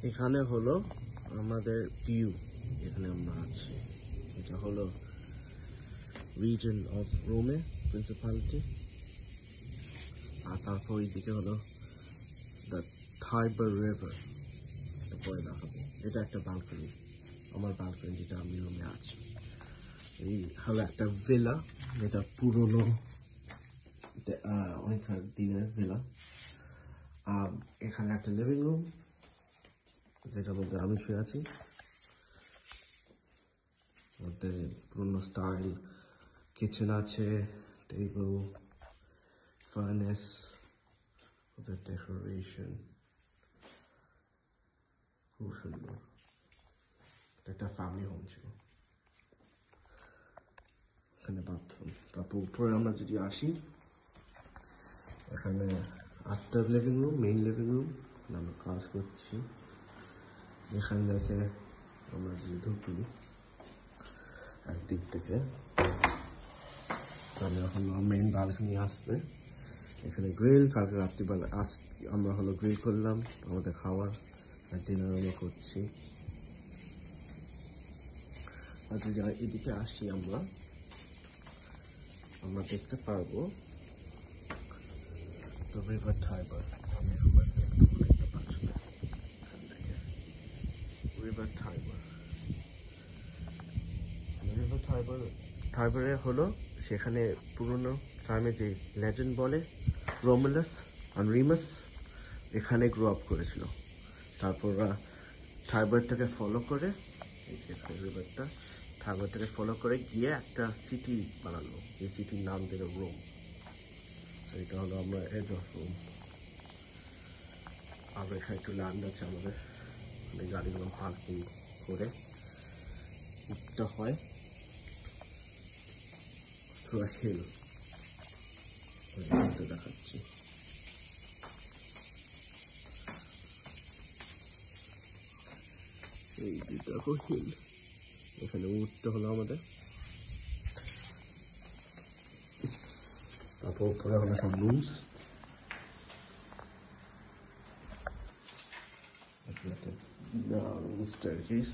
এখানে হলো আমাদের ভিউ, এখানে আমরা আছি। এটা হলো রিজন অফ রোমে প্রিন্সিপালিটি, আর তারপর এইদিকে হলো দ্য থাইবার রিভার। পরে দেখাবো। এটা একটা ব্যালকনি, আমার ব্যালকনি যেটা আমি রুমে আছি। এই হলো একটা ভিলা, যেটা পুরনো অনেক দিনের ভিলা। এখানে একটা লিভিং রুম, যেটার মধ্যে আমি শুয়ে আছি। মধ্যে পুরনো স্টাইল কিচেন আছে, টেবিল, ফার্নেস, ওদের ডেকোরেশন খুব সুন্দর। একটা ফ্যামিলি হোম ছিল। এখানে বাথরুম। তারপর উপরে আমরা যদি আসি, এখানে after leaving room, main living room, আমরা কাজ করছি। এখান থেকে আমরা যদি ঢুকি একদিক থেকে, তাহলে এখন মেইন ব্যালকনি আসবে। এখানে গ্রিল, কালকে রাত্রিবেলা আমরা হলো গ্রিল করলাম আমাদের খাওয়ার, আর ডিনার আমরা করছি। আর যদি এদিকে আসি আমরা দেখতে পারবো তো রিভার টাইবার। রিভার টাইবার, রিভার টাইবার টাইবারে হলো সেখানে পুরনো টাইমে যে লেজেন্ড বলে, রোমুলাস আর রিমাস এখানে গ্রো আপ করেছিল। তারপর টাইবারটাকে ফলো করে, এই যে রিভারটা টাইবারটাকে ফলো করে গিয়ে একটা সিটি বানালো, এই সিটির নাম দিল রোম। এটা হলো আমরা এজ অফ রোম। আর এখানে একটু ল্যান্ড আছে আমাদের, গাড়িগুলো পার্কিং করে উঠতে হয় থ্রু হিল। দেখাচ্ছি, এই দেখো হিল, এখানে উঠতে হলো আমাদের। তারপর উপরে হলো সব রুমস, স্টেয়ারকেস।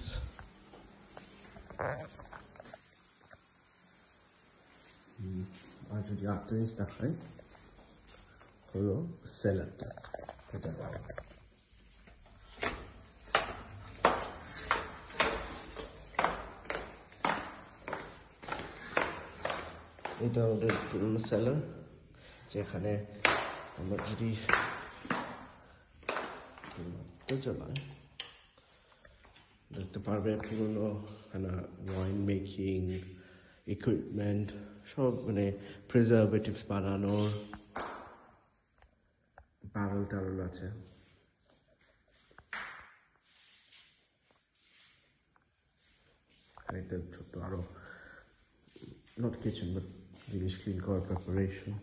আর যদি আরেকটা জিনিস দেখায় হলো সেলারটা, এটা দেওয়া। এটা আমাদের পুরনো সেলার, যেখানে আমরা যদি চালাই দেখতে পারবে পুরনো ওয়াইন মেকিং ইকুইপমেন্ট, সব প্রিজারভেটিভস বানানোর ব্যারেল ট্যারেল আছে। একটা ছোট্ট আরো নট কিচেন বাট জিনিস ক্লিন করার প্রিপারেশন।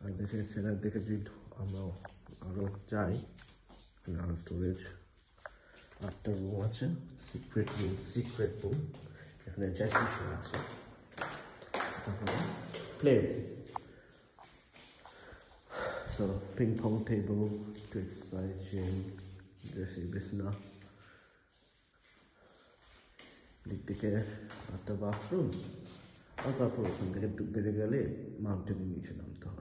আর দেখে সেলার দেখে যদি আমরা আরো যাই, আরো স্টোরেজ, একটা রুম আছে, সিক্রেট রুম। এখানে ড্রেসিং আছে, play so ping pong table to exercise gym, dressing বিছনা। দিক থেকে একটা বাথরুম, আর তারপর ওখান থেকে বেড়ে গেলে মাউন্টেনের নিচে নামতে হয়।